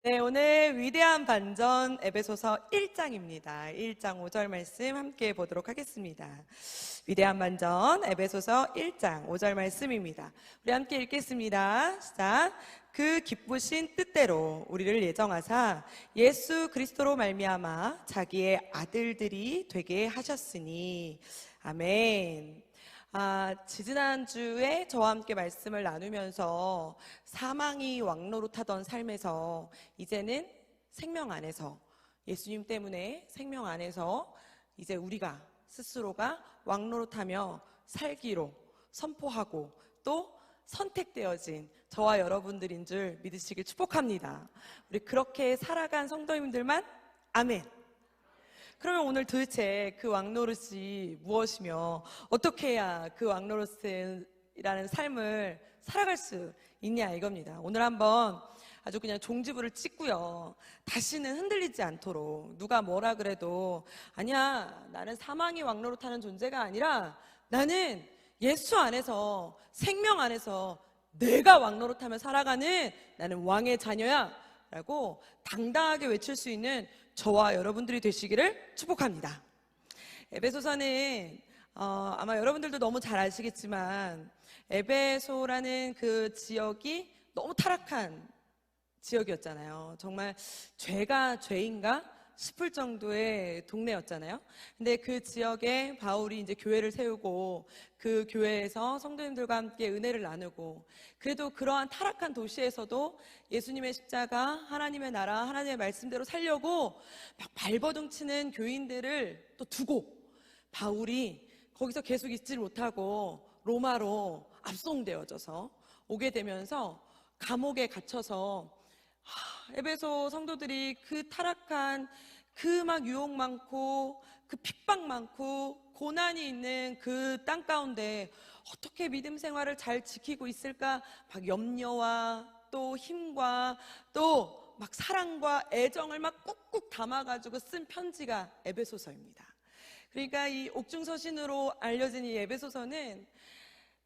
네, 오늘 위대한 반전 에베소서 1장입니다. 1장 5절 말씀 함께 보도록 하겠습니다. 위대한 반전 에베소서 1장 5절 말씀입니다. 우리 함께 읽겠습니다. 시작. 그 기쁘신 뜻대로 우리를 예정하사 예수 그리스도로 말미암아 자기의 아들들이 되게 하셨으니. 아멘. 지지난주에 저와 함께 말씀을 나누면서 사망이 왕노릇하던 삶에서 이제는 생명 안에서, 예수님 때문에 생명 안에서 이제 우리가 스스로가 왕노릇하며 살기로 선포하고 또 선택되어진 저와 여러분들인 줄 믿으시길 축복합니다. 우리 그렇게 살아간 성도님들만 아멘. 그러면 오늘 도대체 그 왕노릇이 무엇이며 어떻게 해야 그 왕노릇이라는 삶을 살아갈 수 있냐 이겁니다. 오늘 한번 아주 그냥 종지부를 찍고요, 다시는 흔들리지 않도록 누가 뭐라 그래도 아니야, 나는 사망이 왕노릇하는 존재가 아니라 나는 예수 안에서, 생명 안에서 내가 왕노릇하며 살아가는 나는 왕의 자녀야 라고 당당하게 외칠 수 있는 저와 여러분들이 되시기를 축복합니다. 에베소서는 아마 여러분들도 너무 잘 아시겠지만 에베소라는 그 지역이 너무 타락한 지역이었잖아요. 정말 죄가 죄인가 싶을 정도의 동네였잖아요. 근데 그 지역에 바울이 이제 교회를 세우고 그 교회에서 성도님들과 함께 은혜를 나누고, 그래도 그러한 타락한 도시에서도 예수님의 십자가, 하나님의 나라, 하나님의 말씀대로 살려고 막 발버둥 치는 교인들을 또 두고 바울이 거기서 계속 있지 못하고 로마로 압송되어져서 오게 되면서 감옥에 갇혀서 에베소 성도들이 그 타락한 그 막 유혹 많고 그 핍박 많고 고난이 있는 그 땅 가운데 어떻게 믿음 생활을 잘 지키고 있을까 막 염려와 또 힘과 또 막 사랑과 애정을 막 꾹꾹 담아가지고 쓴 편지가 에베소서입니다. 그러니까 이 옥중서신으로 알려진 이 에베소서는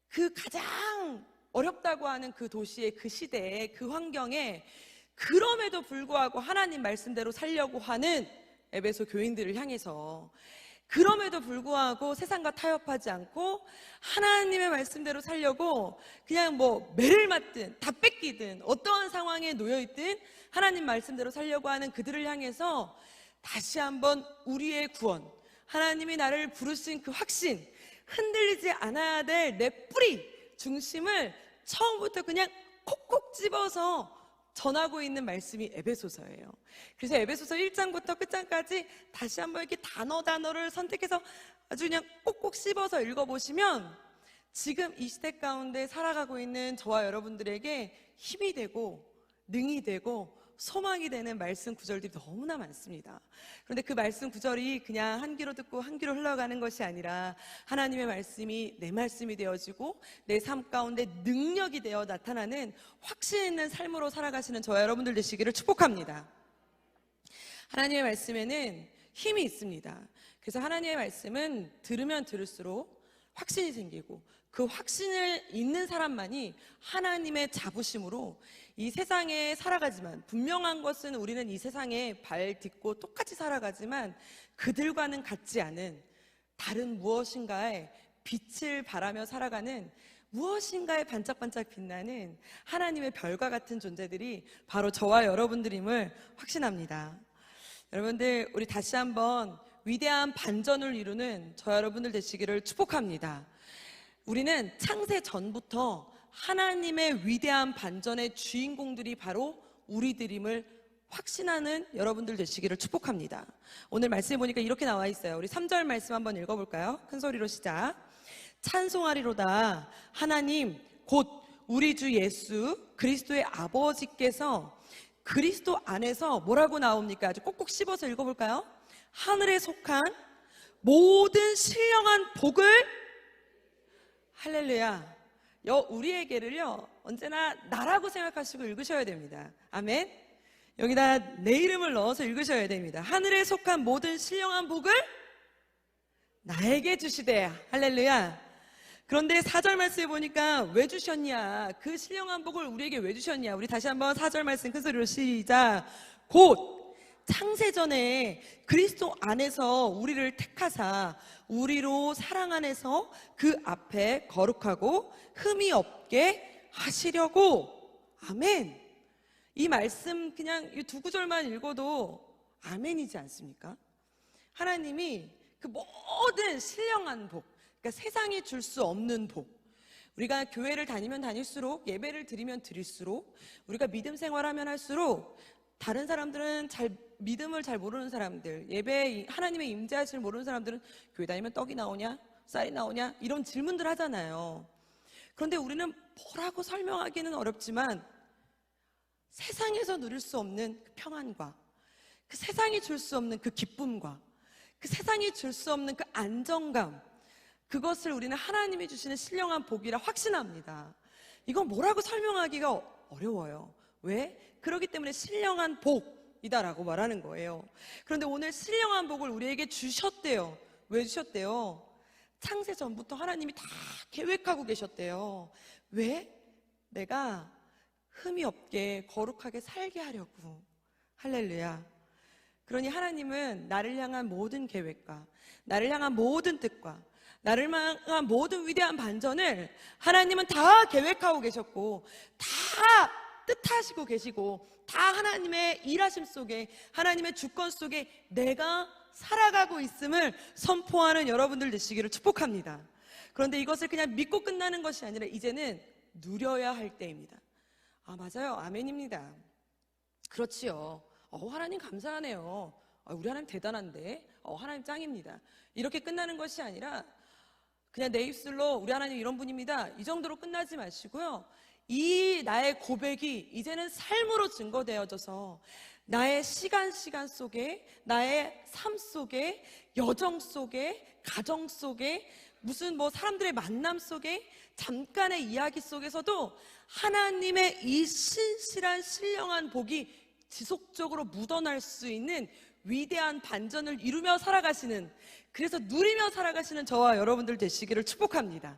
그 가장 어렵다고 하는 그 도시의 그 시대의 그 환경에 그럼에도 불구하고 하나님 말씀대로 살려고 하는 에베소 교인들을 향해서, 그럼에도 불구하고 세상과 타협하지 않고 하나님의 말씀대로 살려고 그냥 뭐 매를 맞든 다 뺏기든 어떠한 상황에 놓여있든 하나님 말씀대로 살려고 하는 그들을 향해서 다시 한번 우리의 구원, 하나님이 나를 부르신 그 확신, 흔들리지 않아야 될 내 뿌리 중심을 처음부터 그냥 콕콕 집어서 전하고 있는 말씀이 에베소서예요. 그래서 에베소서 1장부터 끝장까지 다시 한번 이렇게 단어를 선택해서 아주 그냥 꼭꼭 씹어서 읽어보시면 지금 이 시대 가운데 살아가고 있는 저와 여러분들에게 힘이 되고 능이 되고 소망이 되는 말씀 구절들이 너무나 많습니다. 그런데 그 말씀 구절이 그냥 한 귀로 듣고 한 귀로 흘러가는 것이 아니라 하나님의 말씀이 내 말씀이 되어지고 내 삶 가운데 능력이 되어 나타나는 확신 있는 삶으로 살아가시는 저와 여러분들 되시기를 축복합니다. 하나님의 말씀에는 힘이 있습니다. 그래서 하나님의 말씀은 들으면 들을수록 확신이 생기고 그 확신을 있는 사람만이 하나님의 자부심으로 이 세상에 살아가지만, 분명한 것은 우리는 이 세상에 발 딛고 똑같이 살아가지만 그들과는 같지 않은 다른 무엇인가의 빛을 발하며 살아가는, 무엇인가에 반짝반짝 빛나는 하나님의 별과 같은 존재들이 바로 저와 여러분들임을 확신합니다. 여러분들, 우리 다시 한번 위대한 반전을 이루는 저 여러분들 되시기를 축복합니다. 우리는 창세 전부터 하나님의 위대한 반전의 주인공들이 바로 우리들임을 확신하는 여러분들 되시기를 축복합니다. 오늘 말씀해 보니까 이렇게 나와 있어요. 우리 3절 말씀 한번 읽어볼까요? 큰 소리로 시작. 찬송하리로다 하나님 곧 우리 주 예수 그리스도의 아버지께서 그리스도 안에서 뭐라고 나옵니까? 아주 꼭꼭 씹어서 읽어볼까요? 하늘에 속한 모든 신령한 복을, 할렐루야, 우리에게를요 언제나 나라고 생각하시고 읽으셔야 됩니다. 아멘. 여기다 내 이름을 넣어서 읽으셔야 됩니다. 하늘에 속한 모든 신령한 복을 나에게 주시되, 할렐루야. 그런데 4절 말씀에 보니까 왜 주셨냐? 그 신령한 복을 우리에게 왜 주셨냐? 우리 다시 한번 4절 말씀 큰 소리로 시작. 곧 창세전에 그리스도 안에서 우리를 택하사 우리로 사랑 안에서 그 앞에 거룩하고 흠이 없게 하시려고. 아멘. 이 말씀 그냥 이 두 구절만 읽어도 아멘이지 않습니까? 하나님이 그 모든 신령한 복, 그러니까 세상이 줄 수 없는 복, 우리가 교회를 다니면 다닐수록, 예배를 드리면 드릴수록, 우리가 믿음 생활하면 할수록, 다른 사람들은 믿음을 잘 모르는 사람들, 예배에 하나님의 임재하심을 모르는 사람들은 교회 다니면 떡이 나오냐? 쌀이 나오냐? 이런 질문들 하잖아요. 그런데 우리는 뭐라고 설명하기는 어렵지만 세상에서 누릴 수 없는 그 평안과 그 세상이 줄 수 없는 그 기쁨과 그 세상이 줄 수 없는 그 안정감, 그것을 우리는 하나님이 주시는 신령한 복이라 확신합니다. 이건 뭐라고 설명하기가 어려워요. 왜? 그렇기 때문에 신령한 복이다라고 말하는 거예요. 그런데 오늘 신령한 복을 우리에게 주셨대요. 왜 주셨대요? 창세 전부터 하나님이 다 계획하고 계셨대요. 왜? 내가 흠이 없게 거룩하게 살게 하려고. 할렐루야. 그러니 하나님은 나를 향한 모든 계획과 나를 향한 모든 뜻과 나를 향한 모든 위대한 반전을 하나님은 다 계획하고 계셨고 다 뜻하시고 계시고 다 하나님의 일하심 속에 하나님의 주권 속에 내가 살아가고 있음을 선포하는 여러분들 되시기를 축복합니다. 그런데 이것을 그냥 믿고 끝나는 것이 아니라 이제는 누려야 할 때입니다. 아, 맞아요. 아멘입니다. 그렇지요. 하나님 감사하네요. 우리 하나님 대단한데. 하나님 짱입니다. 이렇게 끝나는 것이 아니라 그냥 내 입술로 우리 하나님 이런 분입니다. 이 정도로 끝나지 마시고요. 이 나의 고백이 이제는 삶으로 증거되어져서 나의 시간 속에, 나의 삶 속에, 여정 속에, 가정 속에, 무슨 사람들의 만남 속에, 잠깐의 이야기 속에서도 하나님의 이 신실한 신령한 복이 지속적으로 묻어날 수 있는 위대한 반전을 이루며 살아가시는, 그래서 누리며 살아가시는 저와 여러분들 되시기를 축복합니다.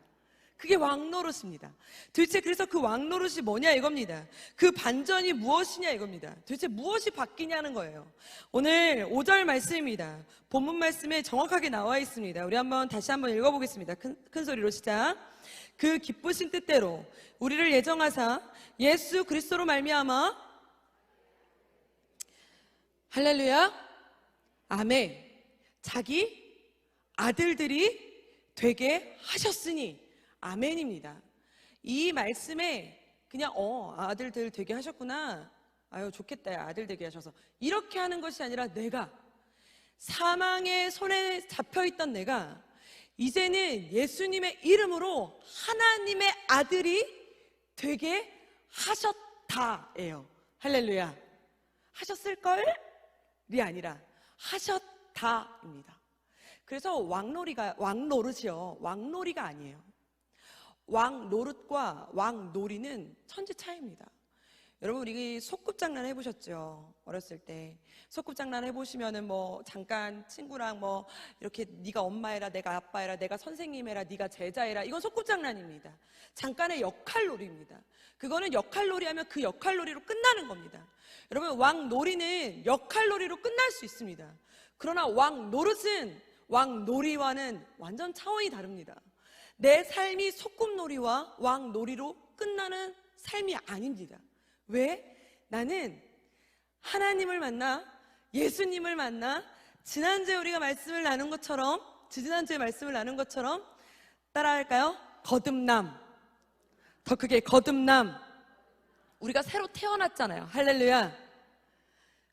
그게 왕노릇입니다. 도대체 그래서 그 왕노릇이 뭐냐 이겁니다. 그 반전이 무엇이냐 이겁니다. 도대체 무엇이 바뀌냐는 거예요. 오늘 5절 말씀입니다. 본문 말씀에 정확하게 나와 있습니다. 우리 다시 한번 읽어보겠습니다. 큰 소리로 시작. 그 기쁘신 뜻대로 우리를 예정하사 예수 그리스도로 말미암아, 할렐루야, 아멘, 자기 아들들이 되게 하셨으니, 아멘입니다. 이 말씀에 그냥 아들들 되게 하셨구나, 아유 좋겠다, 아들 되게 하셔서, 이렇게 하는 것이 아니라 내가 사망의 손에 잡혀있던 내가 이제는 예수님의 이름으로 하나님의 아들이 되게 하셨다예요. 할렐루야. 하셨을걸이 아니라 하셨다입니다. 그래서 왕노릇이요, 왕놀이가 아니에요. 왕노릇과 왕놀이는 천지 차이입니다. 여러분, 우리 소꿉장난 해보셨죠? 어렸을 때 소꿉장난 해보시면은 잠깐 친구랑 이렇게 네가 엄마 해라, 내가 아빠 해라, 내가 선생님 해라, 네가 제자 해라, 이건 소꿉장난입니다. 잠깐의 역할놀이입니다. 그거는 역할놀이 하면 그 역할놀이로 끝나는 겁니다. 여러분, 왕놀이는 역할놀이로 끝날 수 있습니다. 그러나 왕노릇은 왕놀이와는 완전 차원이 다릅니다. 내 삶이 소꿉놀이와 왕놀이로 끝나는 삶이 아닙니다. 왜? 나는 하나님을 만나, 예수님을 만나, 지난주에 우리가 말씀을 나눈 것처럼, 지지난주에 말씀을 나눈 것처럼, 따라할까요? 거듭남. 더 크게, 거듭남. 우리가 새로 태어났잖아요. 할렐루야.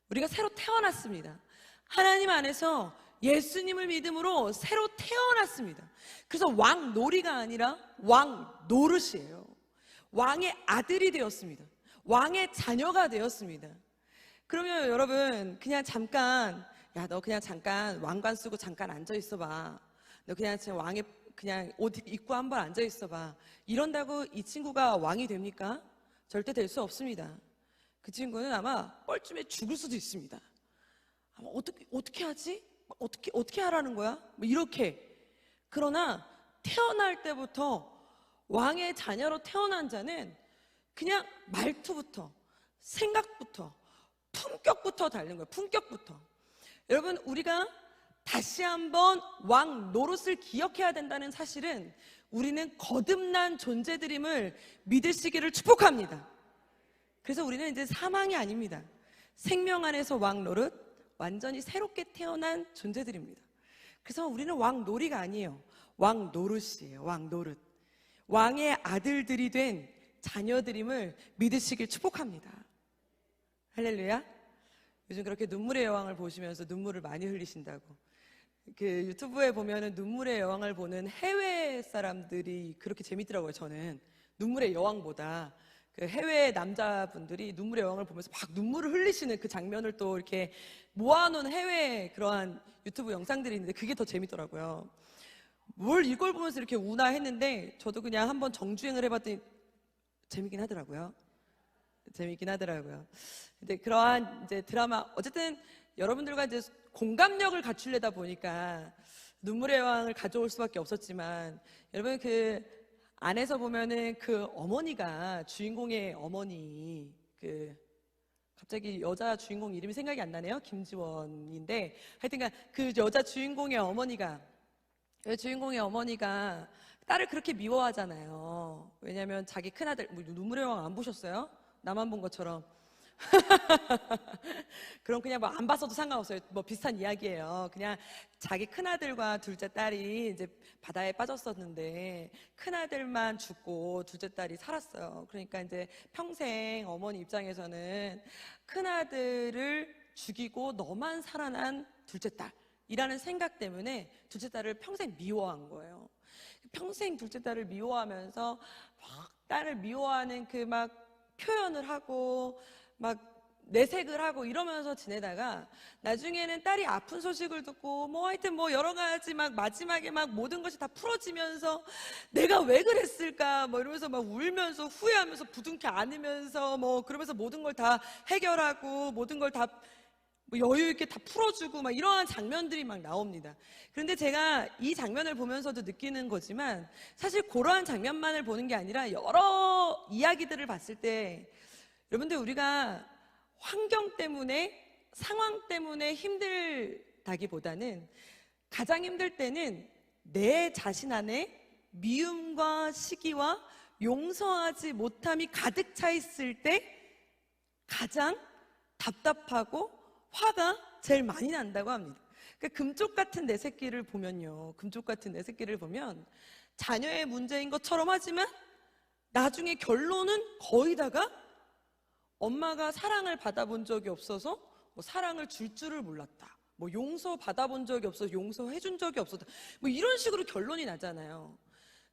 우리가 새로 태어났습니다. 하나님 안에서 예수님을 믿음으로 새로 태어났습니다. 그래서 왕놀이가 아니라 왕노릇이에요. 왕의 아들이 되었습니다. 왕의 자녀가 되었습니다. 그러면 여러분, 그냥 잠깐, 야, 너 그냥 잠깐 왕관 쓰고 잠깐 앉아 있어봐. 너 그냥 지금 그냥 옷 입고 한번 앉아 있어봐. 이런다고 이 친구가 왕이 됩니까? 절대 될 수 없습니다. 그 친구는 아마 뻘쭘해 죽을 수도 있습니다. 아마 어떻게 하지? 어떻게 하라는 거야? 이렇게. 그러나 태어날 때부터 왕의 자녀로 태어난 자는 그냥 말투부터 생각부터 품격부터 다른 거예요. 품격부터. 여러분, 우리가 다시 한번 왕 노릇을 기억해야 된다는 사실은 우리는 거듭난 존재들임을 믿으시기를 축복합니다. 그래서 우리는 이제 사망이 아닙니다. 생명 안에서 왕 노릇, 완전히 새롭게 태어난 존재들입니다. 그래서 우리는 왕 놀이가 아니에요. 왕 노릇이에요. 왕 노릇. 왕의 아들들이 된 자녀들임을 믿으시길 축복합니다. 할렐루야. 요즘 그렇게 눈물의 여왕을 보시면서 눈물을 많이 흘리신다고. 그 유튜브에 보면은 눈물의 여왕을 보는 해외 사람들이 그렇게 재밌더라고요. 저는 눈물의 여왕보다 그 해외 남자분들이 눈물의 여왕을 보면서 막 눈물을 흘리시는 그 장면을 또 이렇게 모아놓은 해외 그러한 유튜브 영상들이 있는데 그게 더 재밌더라고요. 뭘 이걸 보면서 이렇게 우나 했는데 저도 그냥 한번 정주행을 해봤더니 재밌긴 하더라고요. 재밌긴 하더라고요. 근데 그러한 이제 드라마, 어쨌든 여러분들과 이제 공감력을 갖추려다 보니까 눈물의 여왕을 가져올 수밖에 없었지만, 여러분 그 안에서 보면은 그 어머니가, 주인공의 어머니, 그 갑자기 여자 주인공 이름이 생각이 안 나네요. 김지원인데 하여튼간 그 여자 주인공의 어머니가, 딸을 그렇게 미워하잖아요. 왜냐면 자기 큰아들, 뭐 눈물의 여왕 안 보셨어요? 나만 본 것처럼. 그럼 그냥 뭐 안 봤어도 상관없어요. 뭐 비슷한 이야기예요. 그냥 자기 큰아들과 둘째 딸이 이제 바다에 빠졌었는데 큰아들만 죽고 둘째 딸이 살았어요. 그러니까 이제 평생 어머니 입장에서는 큰아들을 죽이고 너만 살아난 둘째 딸이라는 생각 때문에 둘째 딸을 평생 미워한 거예요. 평생 둘째 딸을 미워하면서 막 딸을 미워하는 그 막 표현을 하고 막 내색을 하고 이러면서 지내다가 나중에는 딸이 아픈 소식을 듣고 뭐 하여튼 뭐 여러 가지 막 마지막에 막 모든 것이 다 풀어지면서 내가 왜 그랬을까 뭐 이러면서 막 울면서 후회하면서 부둥켜 안으면서 뭐 그러면서 모든 걸 다 해결하고 모든 걸 다 뭐 여유 있게 다 풀어주고 막 이러한 장면들이 막 나옵니다. 그런데 제가 이 장면을 보면서도 느끼는 거지만 사실 그러한 장면만을 보는 게 아니라 여러 이야기들을 봤을 때 여러분들, 우리가 환경 때문에, 상황 때문에 힘들다기보다는 가장 힘들 때는 내 자신 안에 미움과 시기와 용서하지 못함이 가득 차 있을 때 가장 답답하고 화가 제일 많이 난다고 합니다. 그러니까 금쪽 같은 내 새끼를 보면요, 금쪽 같은 내 새끼를 보면 자녀의 문제인 것처럼 하지만 나중에 결론은 거의 다가 엄마가 사랑을 받아본 적이 없어서 뭐 사랑을 줄 줄을 몰랐다, 뭐 용서 받아본 적이 없어서 용서해준 적이 없었다, 뭐 이런 식으로 결론이 나잖아요.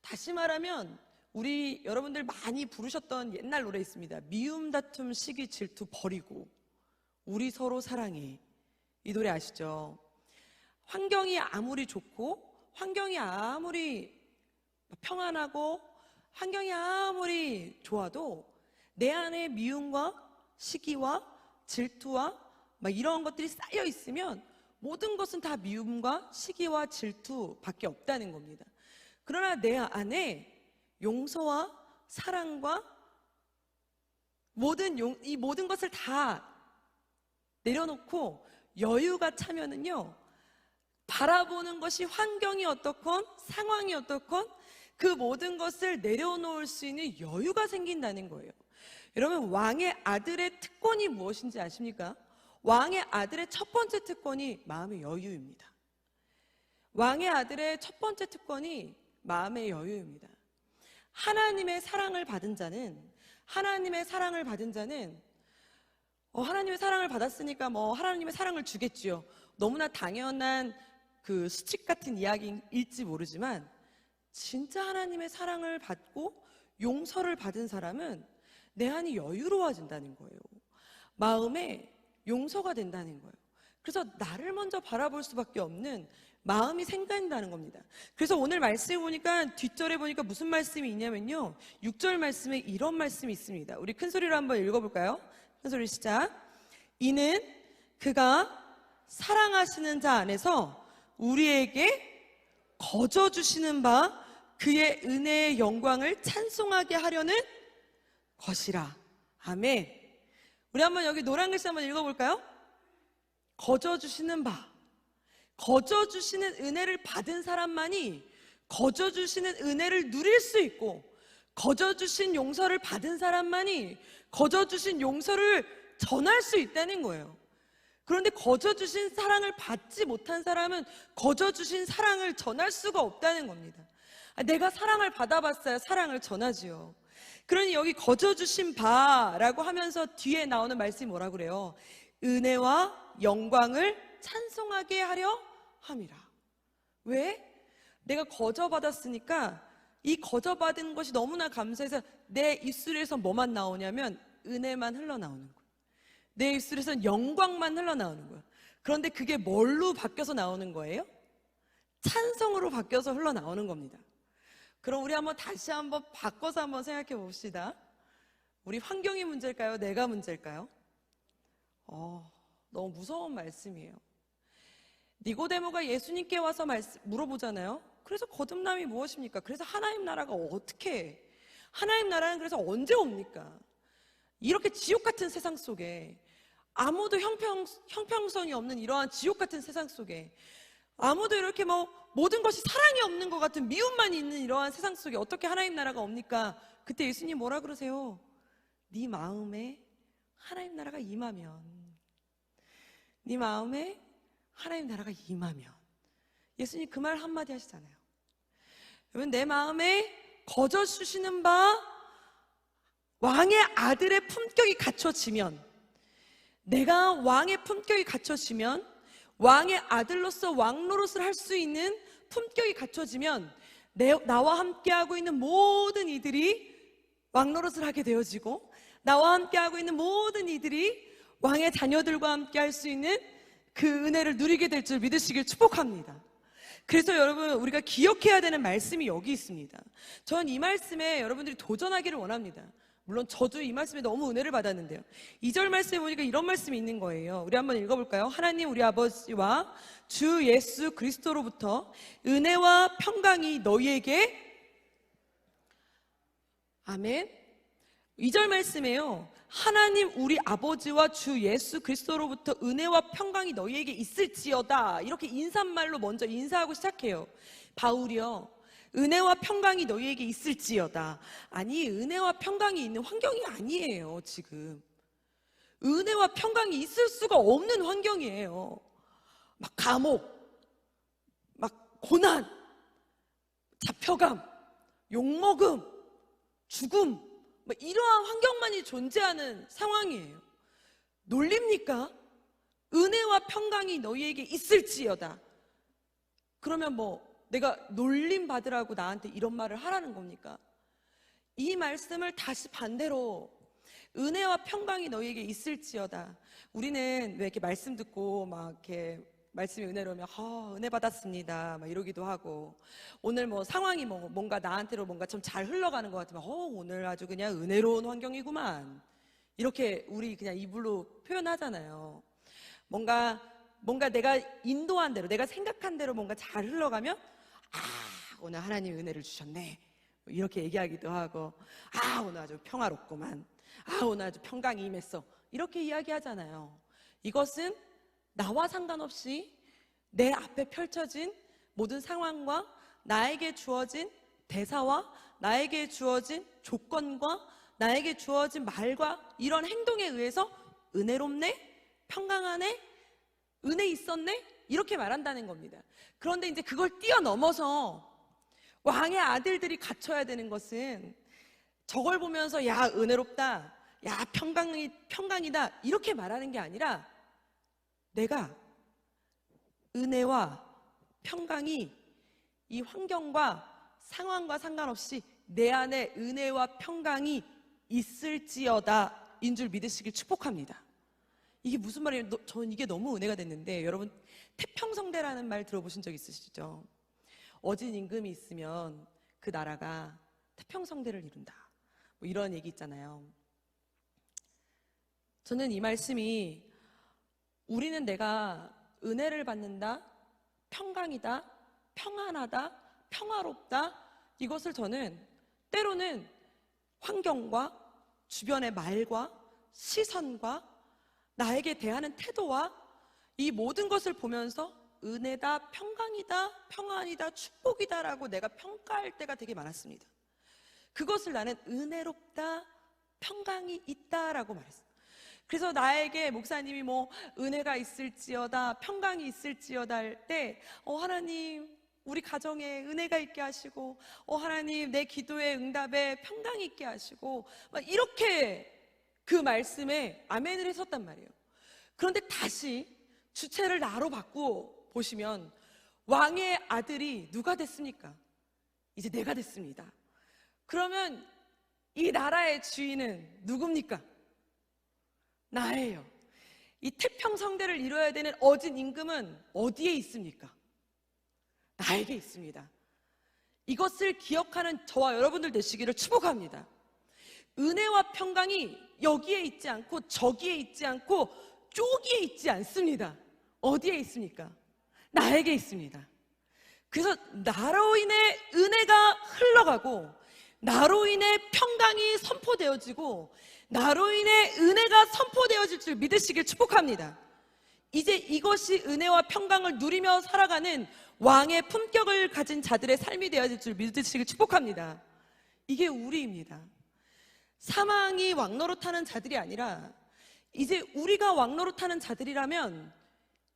다시 말하면 우리 여러분들 많이 부르셨던 옛날 노래 있습니다. 미움, 다툼, 시기, 질투 버리고 우리 서로 사랑해. 이 노래 아시죠? 환경이 아무리 좋고 환경이 아무리 평안하고 환경이 아무리 좋아도 내 안에 미움과 시기와 질투와 막 이런 것들이 쌓여 있으면 모든 것은 다 미움과 시기와 질투밖에 없다는 겁니다. 그러나 내 안에 용서와 사랑과 이 모든 것을 다 내려놓고 여유가 차면은요, 바라보는 것이 환경이 어떻건 상황이 어떻건 그 모든 것을 내려놓을 수 있는 여유가 생긴다는 거예요. 여러분, 왕의 아들의 특권이 무엇인지 아십니까? 왕의 아들의 첫 번째 특권이 마음의 여유입니다. 왕의 아들의 첫 번째 특권이 마음의 여유입니다. 하나님의 사랑을 받은 자는 하나님의 사랑을 받았으니까 뭐 하나님의 사랑을 주겠지요. 너무나 당연한 그 수칙 같은 이야기일지 모르지만 진짜 하나님의 사랑을 받고 용서를 받은 사람은 내 안이 여유로워진다는 거예요. 마음에 용서가 된다는 거예요. 그래서 나를 먼저 바라볼 수밖에 없는 마음이 생긴다는 겁니다. 그래서 오늘 말씀에 보니까 뒷절에 보니까 무슨 말씀이 있냐면요, 6절 말씀에 이런 말씀이 있습니다. 우리 큰 소리로 한번 읽어볼까요? 큰 소리 시작. 이는 그가 사랑하시는 자 안에서 우리에게 거저 주시는 바 그의 은혜의 영광을 찬송하게 하려는 것이라. 아멘. 우리 한번 여기 노란 글씨 한번 읽어볼까요? 거저 주시는 바. 거저 주시는 은혜를 받은 사람만이 거저 주시는 은혜를 누릴 수 있고, 거저 주신 용서를 받은 사람만이 거저 주신 용서를 전할 수 있다는 거예요. 그런데 거저 주신 사랑을 받지 못한 사람은 거저 주신 사랑을 전할 수가 없다는 겁니다. 내가 사랑을 받아봤어야 사랑을 전하지요. 그러니 여기 거저 주신 바라고 하면서 뒤에 나오는 말씀이 뭐라 그래요? 은혜와 영광을 찬송하게 하려 함이라. 왜? 내가 거저 받았으니까 이 거저 받은 것이 너무나 감사해서 내 입술에서 뭐만 나오냐면 은혜만 흘러나오는 거예요. 내 입술에서는 영광만 흘러나오는 거예요. 그런데 그게 뭘로 바뀌어서 나오는 거예요? 찬송으로 바뀌어서 흘러나오는 겁니다. 그럼 우리 한번 다시 한번 바꿔서 한번 생각해 봅시다. 우리 환경이 문제일까요? 내가 문제일까요? 너무 무서운 말씀이에요. 니고데모가 예수님께 와서 물어보잖아요. 그래서 거듭남이 무엇입니까? 그래서 하나님 나라가 어떻게 해? 하나님 나라는 그래서 언제 옵니까? 이렇게 지옥 같은 세상 속에, 아무도 형평성이 없는 이러한 지옥 같은 세상 속에, 아무도 이렇게 모든 것이 사랑이 없는 것 같은 미움만 있는 이러한 세상 속에 어떻게 하나님 나라가 옵니까? 그때 예수님 뭐라 그러세요? 네 마음에 하나님 나라가 임하면, 네 마음에 하나님 나라가 임하면. 예수님 그 말 한마디 하시잖아요. 여러분, 내 마음에 거저 주시는 바 왕의 아들의 품격이 갖춰지면, 내가 왕의 품격이 갖춰지면, 왕의 아들로서 왕노릇을 할 수 있는 품격이 갖춰지면 나와 함께하고 있는 모든 이들이 왕노릇을 하게 되어지고, 나와 함께하고 있는 모든 이들이 왕의 자녀들과 함께 할 수 있는 그 은혜를 누리게 될 줄 믿으시길 축복합니다. 그래서 여러분, 우리가 기억해야 되는 말씀이 여기 있습니다. 전 이 말씀에 여러분들이 도전하기를 원합니다. 물론 저도 이 말씀에 너무 은혜를 받았는데요, 2절 말씀에 보니까 이런 말씀이 있는 거예요. 우리 한번 읽어볼까요? 하나님 우리 아버지와 주 예수 그리스도로부터 은혜와 평강이 너희에게, 아멘. 2절 말씀에요, 하나님 우리 아버지와 주 예수 그리스도로부터 은혜와 평강이 너희에게 있을지어다, 이렇게 인사말로 먼저 인사하고 시작해요. 바울이요, 은혜와 평강이 너희에게 있을지어다. 아니, 은혜와 평강이 있는 환경이 아니에요. 지금 은혜와 평강이 있을 수가 없는 환경이에요. 막 감옥, 막 고난, 잡혀감, 욕먹음, 죽음, 이러한 환경만이 존재하는 상황이에요. 놀립니까? 은혜와 평강이 너희에게 있을지어다. 그러면 내가 놀림 받으라고 나한테 이런 말을 하라는 겁니까? 이 말씀을 다시 반대로, 은혜와 평강이 너희에게 있을지어다. 우리는 왜 이렇게 말씀 듣고 이렇게 말씀이 은혜로 오면 은혜 받았습니다 이러기도 하고, 오늘 상황이 뭔가 나한테로 뭔가 좀 잘 흘러가는 것 같으면 오늘 아주 그냥 은혜로운 환경이구만, 이렇게 우리 그냥 입으로 표현하잖아요. 뭔가 내가 인도한 대로, 내가 생각한 대로 뭔가 잘 흘러가면 오늘 하나님 은혜를 주셨네 이렇게 얘기하기도 하고, 오늘 아주 평화롭구만, 오늘 아주 평강이 임했어, 이렇게 이야기하잖아요. 이것은 나와 상관없이 내 앞에 펼쳐진 모든 상황과 나에게 주어진 대사와 나에게 주어진 조건과 나에게 주어진 말과 이런 행동에 의해서 은혜롭네, 평강하네, 은혜 있었네, 이렇게 말한다는 겁니다. 그런데 이제 그걸 뛰어넘어서 왕의 아들들이 갖춰야 되는 것은 저걸 보면서 야 은혜롭다, 야 평강이다 이렇게 말하는 게 아니라, 내가 은혜와 평강이 이 환경과 상황과 상관없이 내 안에 은혜와 평강이 있을지어다 인 줄 믿으시길 축복합니다. 이게 무슨 말이에요? 전 이게 너무 은혜가 됐는데, 여러분 태평성대라는 말 들어보신 적 있으시죠? 어진 임금이 있으면 그 나라가 태평성대를 이룬다, 이런 얘기 있잖아요. 저는 이 말씀이, 우리는 내가 은혜를 받는다, 평강이다, 평안하다, 평화롭다, 이것을 저는 때로는 환경과 주변의 말과 시선과 나에게 대하는 태도와 이 모든 것을 보면서 은혜다, 평강이다, 평안이다, 축복이다라고 내가 평가할 때가 되게 많았습니다. 그것을 나는 은혜롭다, 평강이 있다라고 말했어요. 그래서 나에게 목사님이 뭐 은혜가 있을지어다, 평강이 있을지어다 할 때 하나님 우리 가정에 은혜가 있게 하시고 하나님 내 기도의 응답에 평강이 있게 하시고 막 이렇게 그 말씀에 아멘을 했었단 말이에요. 그런데 다시 주체를 나로 바꾸어 보시면 왕의 아들이 누가 됐습니까? 이제 내가 됐습니다. 그러면 이 나라의 주인은 누굽니까? 나예요. 이 태평성대를 이루어야 되는 어진 임금은 어디에 있습니까? 나에게 있습니다. 이것을 기억하는 저와 여러분들 되시기를 축복합니다. 은혜와 평강이 여기에 있지 않고 저기에 있지 않고 쪼기에 있지 않습니다. 어디에 있습니까? 나에게 있습니다. 그래서 나로 인해 은혜가 흘러가고 나로 인해 평강이 선포되어지고 나로 인해 은혜가 선포되어질 줄 믿으시길 축복합니다. 이제 이것이 은혜와 평강을 누리며 살아가는 왕의 품격을 가진 자들의 삶이 되어질 줄 믿으시길 축복합니다. 이게 우리입니다. 사망이 왕노릇하는 자들이 아니라 이제 우리가 왕노릇하는 자들이라면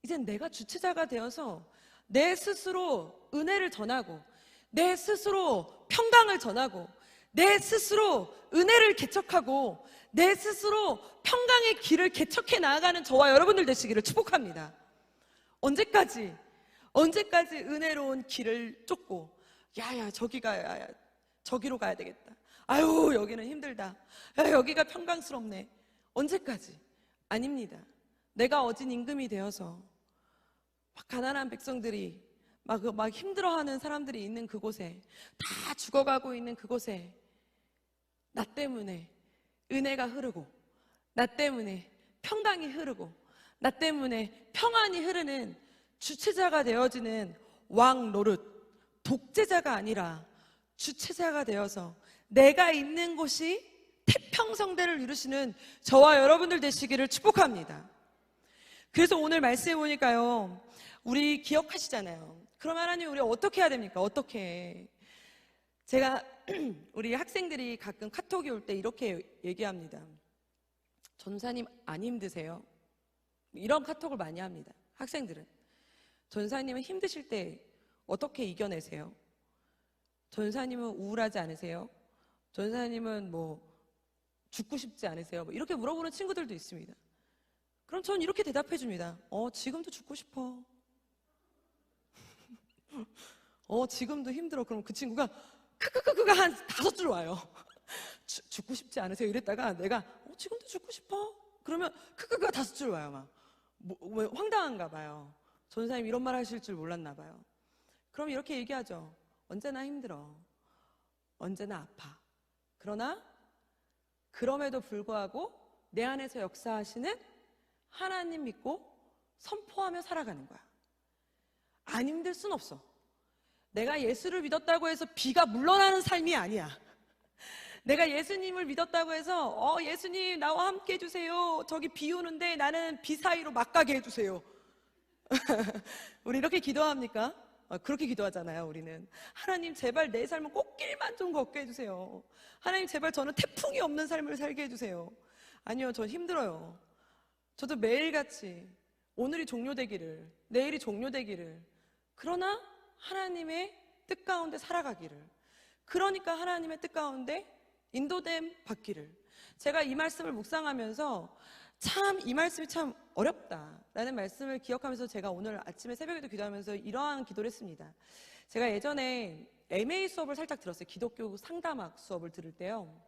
이제 내가 주체자가 되어서 내 스스로 은혜를 전하고 내 스스로 평강을 전하고 내 스스로 은혜를 개척하고 내 스스로 평강의 길을 개척해 나아가는 저와 여러분들 되시기를 축복합니다. 언제까지 은혜로운 길을 쫓고 야야 저기로 가야 되겠다. 아유 여기는 힘들다. 야, 여기가 평강스럽네. 언제까지? 아닙니다. 내가 어진 임금이 되어서 막 가난한 백성들이 막 힘들어하는 사람들이 있는 그곳에 다 죽어가고 있는 그곳에 나 때문에 은혜가 흐르고 나 때문에 평강이 흐르고 나 때문에 평안이 흐르는 주체자가 되어지는 왕 노릇, 독재자가 아니라 주체자가 되어서 내가 있는 곳이 태평성대를 이루시는 저와 여러분들 되시기를 축복합니다. 그래서 오늘 말씀해 보니까요, 우리 기억하시잖아요. 그럼 하나님 우리 어떻게 해야 됩니까? 어떻게? 제가 우리 학생들이 가끔 카톡이 올 때 이렇게 얘기합니다. 전사님 안 힘드세요? 이런 카톡을 많이 합니다. 학생들은. 전사님은 힘드실 때 어떻게 이겨내세요? 전사님은 우울하지 않으세요? 전사님은 뭐 죽고 싶지 않으세요? 뭐 이렇게 물어보는 친구들도 있습니다. 그럼 전 이렇게 대답해 줍니다. 지금도 죽고 싶어. 지금도 힘들어. 그럼 그 친구가 크크크크가 한 5줄 와요. 죽고 싶지 않으세요? 이랬다가 내가 지금도 죽고 싶어. 그러면 크크크가 5줄 와요. 막 왜 황당한가 봐요. 전사님 이런 말 하실 줄 몰랐나 봐요. 그럼 이렇게 얘기하죠. 언제나 힘들어. 언제나 아파. 그러나 그럼에도 불구하고 내 안에서 역사하시는 하나님 믿고 선포하며 살아가는 거야. 안 힘들 순 없어. 내가 예수를 믿었다고 해서 비가 물러나는 삶이 아니야. 내가 예수님을 믿었다고 해서 예수님 나와 함께 해주세요. 저기 비 오는데 나는 비 사이로 막 가게 해주세요. 우리 이렇게 기도합니까? 그렇게 기도하잖아요. 우리는 하나님 제발 내 삶은 꽃길만 좀 걷게 해주세요. 하나님 제발 저는 태풍이 없는 삶을 살게 해주세요. 아니요, 저 힘들어요. 저도 매일같이 오늘이 종료되기를, 내일이 종료되기를, 그러나 하나님의 뜻 가운데 살아가기를, 그러니까 하나님의 뜻 가운데 인도됨 받기를. 제가 이 말씀을 묵상하면서 참 이 말씀이 참 어렵다라는 말씀을 기억하면서 제가 오늘 아침에 새벽에도 기도하면서 이러한 기도를 했습니다. 제가 예전에 MA 수업을 살짝 들었어요. 기독교 상담학 수업을 들을 때요.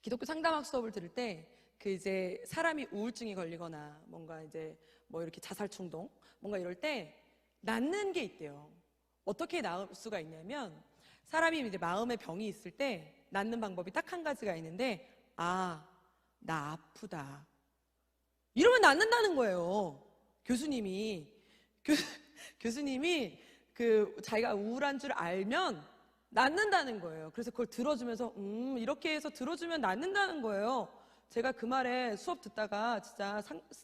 기독교 상담학 수업을 들을 때 그 이제 사람이 우울증이 걸리거나 뭔가 이제 뭐 이렇게 자살 충동 뭔가 이럴 때 낫는 게 있대요. 어떻게 나을 수가 있냐면 사람이 이제 마음의 병이 있을 때 낫는 방법이 딱 한 가지가 있는데 나 아프다. 이러면 낫는다는 거예요. 교수님이 그 자기가 우울한 줄 알면 낫는다는 거예요. 그래서 그걸 들어주면서 이렇게 해서 들어주면 낫는다는 거예요. 제가 그 말에 수업 듣다가 진짜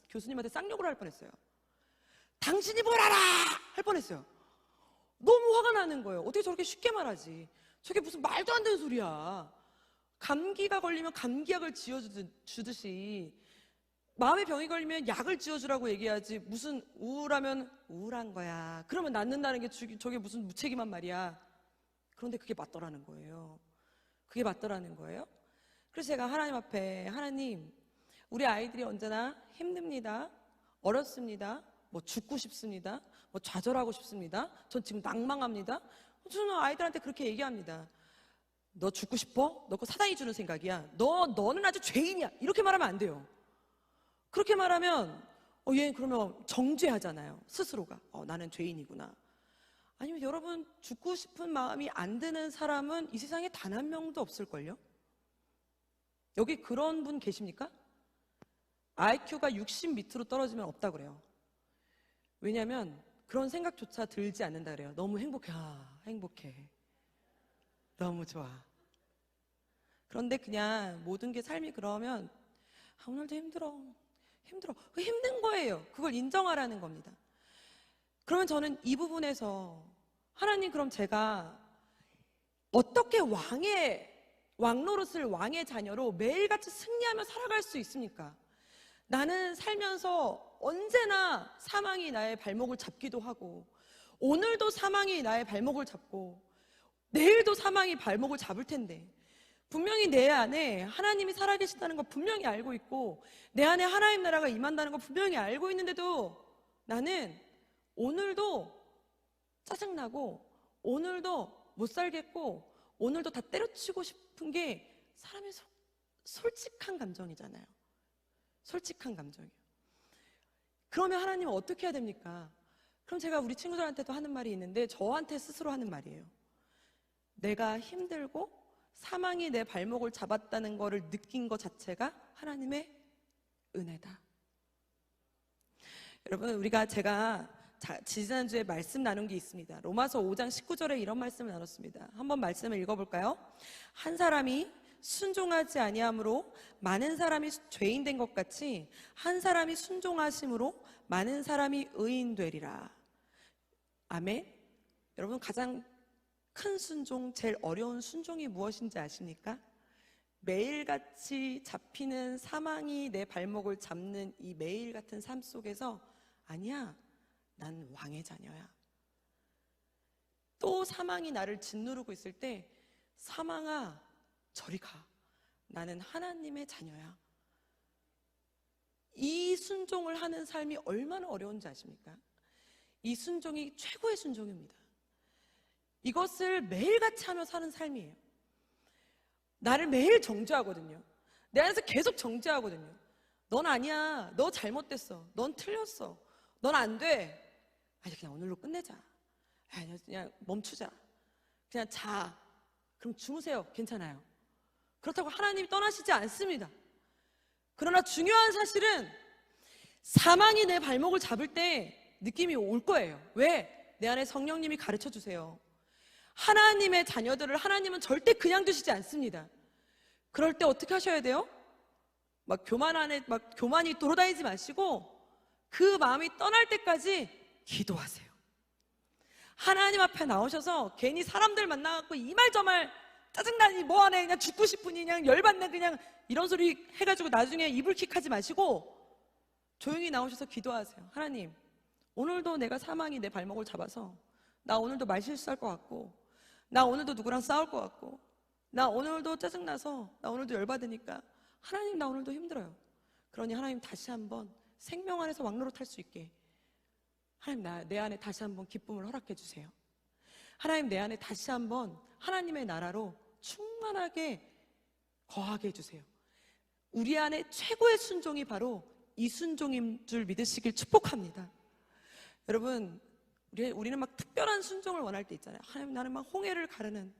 교수님한테 쌍욕을 할 뻔했어요. 당신이 뭘 알아! 할 뻔했어요. 너무 화가 나는 거예요. 어떻게 저렇게 쉽게 말하지? 저게 무슨 말도 안 되는 소리야. 감기가 걸리면 감기약을 지어주듯이 마음의 병이 걸리면 약을 지어주라고 얘기하지, 무슨 우울하면 우울한 거야, 그러면 낫는다는 게 저게 무슨 무책임한 말이야. 그런데 그게 맞더라는 거예요. 그게 맞더라는 거예요. 그래서 제가 하나님 앞에, 하나님, 우리 아이들이 언제나 힘듭니다, 어렵습니다, 뭐 죽고 싶습니다, 뭐 좌절하고 싶습니다, 전 지금 낭망합니다. 저는 아이들한테 그렇게 얘기합니다. 너 죽고 싶어? 너 그거 사단이 주는 생각이야. 너는 아주 죄인이야. 이렇게 말하면 안 돼요. 그렇게 말하면 얘 그러면 정죄하잖아요. 스스로가 나는 죄인이구나. 아니면 여러분, 죽고 싶은 마음이 안 드는 사람은 이 세상에 단 한 명도 없을걸요? 여기 그런 분 계십니까? IQ가 60 밑으로 떨어지면 없다 그래요. 왜냐하면 그런 생각조차 들지 않는다 그래요. 너무 행복해. 행복해. 너무 좋아. 그런데 그냥 모든 게 삶이 그러면 오늘도 힘들어. 그 힘든 거예요. 그걸 인정하라는 겁니다. 그러면 저는 이 부분에서 하나님, 그럼 제가 어떻게 왕노릇을 왕의 자녀로 매일같이 승리하며 살아갈 수 있습니까? 나는 살면서 언제나 사망이 나의 발목을 잡기도 하고, 오늘도 사망이 나의 발목을 잡고, 내일도 사망이 발목을 잡을 텐데, 분명히 내 안에 하나님이 살아계신다는 거 분명히 알고 있고, 내 안에 하나님 나라가 임한다는 거 분명히 알고 있는데도 나는 오늘도 짜증나고, 오늘도 못 살겠고, 오늘도 다 때려치고 싶은 게 사람의 솔직한 감정이잖아요. 솔직한 감정이에요. 그러면 하나님은 어떻게 해야 됩니까? 그럼 제가 우리 친구들한테도 하는 말이 있는데, 저한테 스스로 하는 말이에요. 내가 힘들고 사망이 내 발목을 잡았다는 것을 느낀 것 자체가 하나님의 은혜다. 여러분, 제가 지난주에 말씀 나눈 게 있습니다. 로마서 5장 19절에 이런 말씀을 나눴습니다. 한번 말씀을 읽어볼까요? 한 사람이 순종하지 아니함으로 많은 사람이 죄인 된 것 같이 한 사람이 순종하심으로 많은 사람이 의인 되리라. 아멘. 여러분, 가장 큰 순종, 제일 어려운 순종이 무엇인지 아십니까? 매일같이 잡히는 사망이 내 발목을 잡는 이 매일 같은 삶 속에서, 아니야, 난 왕의 자녀야. 또 사망이 나를 짓누르고 있을 때, 사망아 저리 가, 나는 하나님의 자녀야. 이 순종을 하는 삶이 얼마나 어려운지 아십니까? 이 순종이 최고의 순종입니다. 이것을 매일같이 하며 사는 삶이에요. 나를 매일 정죄하거든요. 내 안에서 계속 정죄하거든요. 넌 아니야. 너 잘못됐어. 넌 틀렸어. 넌 안 돼. 아니, 그냥 오늘로 끝내자. 아니, 그냥 멈추자. 그냥 자. 그럼 주무세요. 괜찮아요. 그렇다고 하나님이 떠나시지 않습니다. 그러나 중요한 사실은 사망이 내 발목을 잡을 때 느낌이 올 거예요. 왜? 내 안에 성령님이 가르쳐 주세요. 하나님의 자녀들을 하나님은 절대 그냥 두시지 않습니다. 그럴 때 어떻게 하셔야 돼요? 교만이 돌아다니지 마시고 그 마음이 떠날 때까지 기도하세요. 하나님 앞에 나오셔서 괜히 사람들 만나갖고 이 말 저 말 짜증나니 뭐하네, 그냥 죽고 싶으니, 그냥 열받네, 그냥 이런 소리 해가지고 나중에 이불킥하지 마시고 조용히 나오셔서 기도하세요. 하나님, 오늘도 내가 사망이 내 발목을 잡아서 나 오늘도 말실수할 것 같고, 나 오늘도 누구랑 싸울 것 같고, 나 오늘도 짜증나서, 나 오늘도 열받으니까 하나님, 나 오늘도 힘들어요. 그러니 하나님, 다시 한번 생명 안에서 왕노릇할 수 있게 하나님, 내 안에 다시 한번 기쁨을 허락해 주세요. 하나님, 내 안에 다시 한번 하나님의 나라로 충만하게 거하게 해주세요. 우리 안에 최고의 순종이 바로 이 순종인 줄 믿으시길 축복합니다. 여러분, 우리는 막 특별한 순종을 원할 때 있잖아요. 하나님, 나는 막 홍해를 가르는,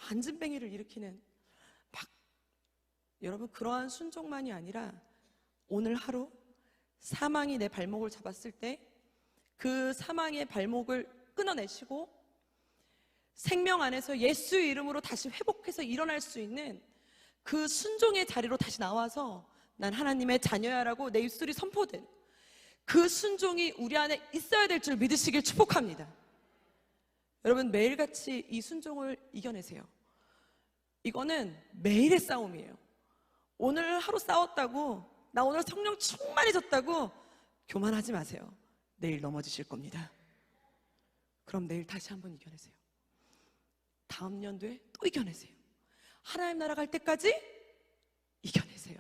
안진뱅이를 일으키는, 여러분, 그러한 순종만이 아니라 오늘 하루 사망이 내 발목을 잡았을 때 그 사망의 발목을 끊어내시고 생명 안에서 예수의 이름으로 다시 회복해서 일어날 수 있는 그 순종의 자리로 다시 나와서 난 하나님의 자녀야라고 내 입술이 선포된 그 순종이 우리 안에 있어야 될 줄 믿으시길 축복합니다. 여러분, 매일같이 이 순종을 이겨내세요. 이거는 매일의 싸움이에요. 오늘 하루 싸웠다고, 나 오늘 성령 충만해졌다고 교만하지 마세요. 내일 넘어지실 겁니다. 그럼 내일 다시 한번 이겨내세요. 다음 연도에 또 이겨내세요. 하나님 나라 갈 때까지 이겨내세요.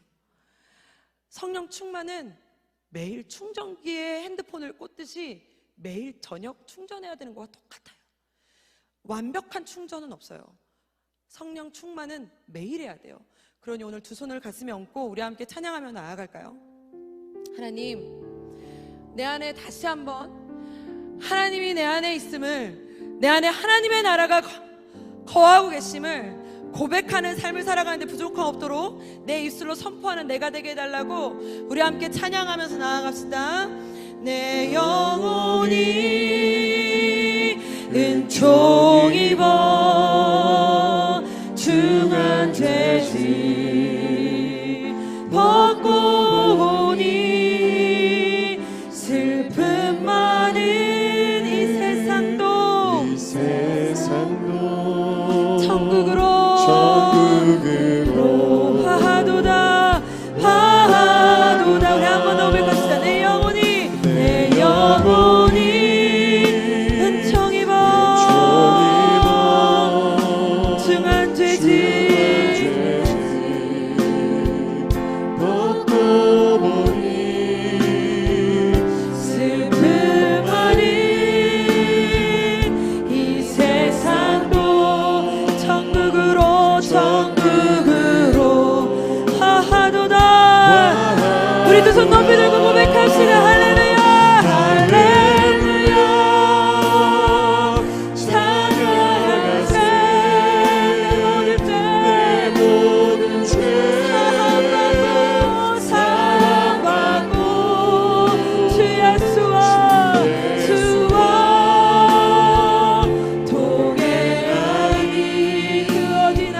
성령 충만은 매일 충전기에 핸드폰을 꽂듯이 매일 저녁 충전해야 되는 것과 똑같아요. 완벽한 충전은 없어요. 성령 충만은 매일 해야 돼요. 그러니 오늘 두 손을 가슴에 얹고 우리 함께 찬양하며 나아갈까요? 하나님, 내 안에 다시 한번 하나님이 내 안에 있음을, 내 안에 하나님의 나라가 거하고 계심을 고백하는 삶을 살아가는데 부족함 없도록 내 입술로 선포하는 내가 되게 해달라고 우리 함께 찬양하면서 나아갑시다. 내 영혼이 은총 입어 중한 죄지 벗고 보니 슬픔 많은 이 세상도 천국으로 하도다 우리 한 번 더 고백합시다. 내 영혼이 은총 입어 중한 죄지 벗고 보니 슬픔 많은 이 세상도 천국으로 하하도다. 우리 두 손 높이 들고 고백합시다. 할렐루야 할렐루야 찬양하세. 내 모든 죄 사함받고 주 예수와 동행하니 그 어디나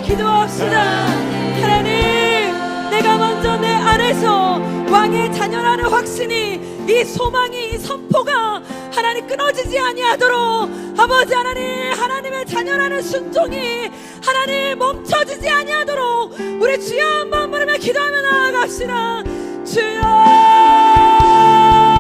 기도합시다. 하나님, 내가 먼저 내 안에서 왕의 자녀라는 확신이, 이 소망이, 이 선포가 하나님 끊어지지 아니하도록 아버지 하나님, 하나님의 자녀라는 순종이 하나님 멈춰지지 아니하도록 우리 주여 한번 부르며 기도하며 나아갑시다. 주여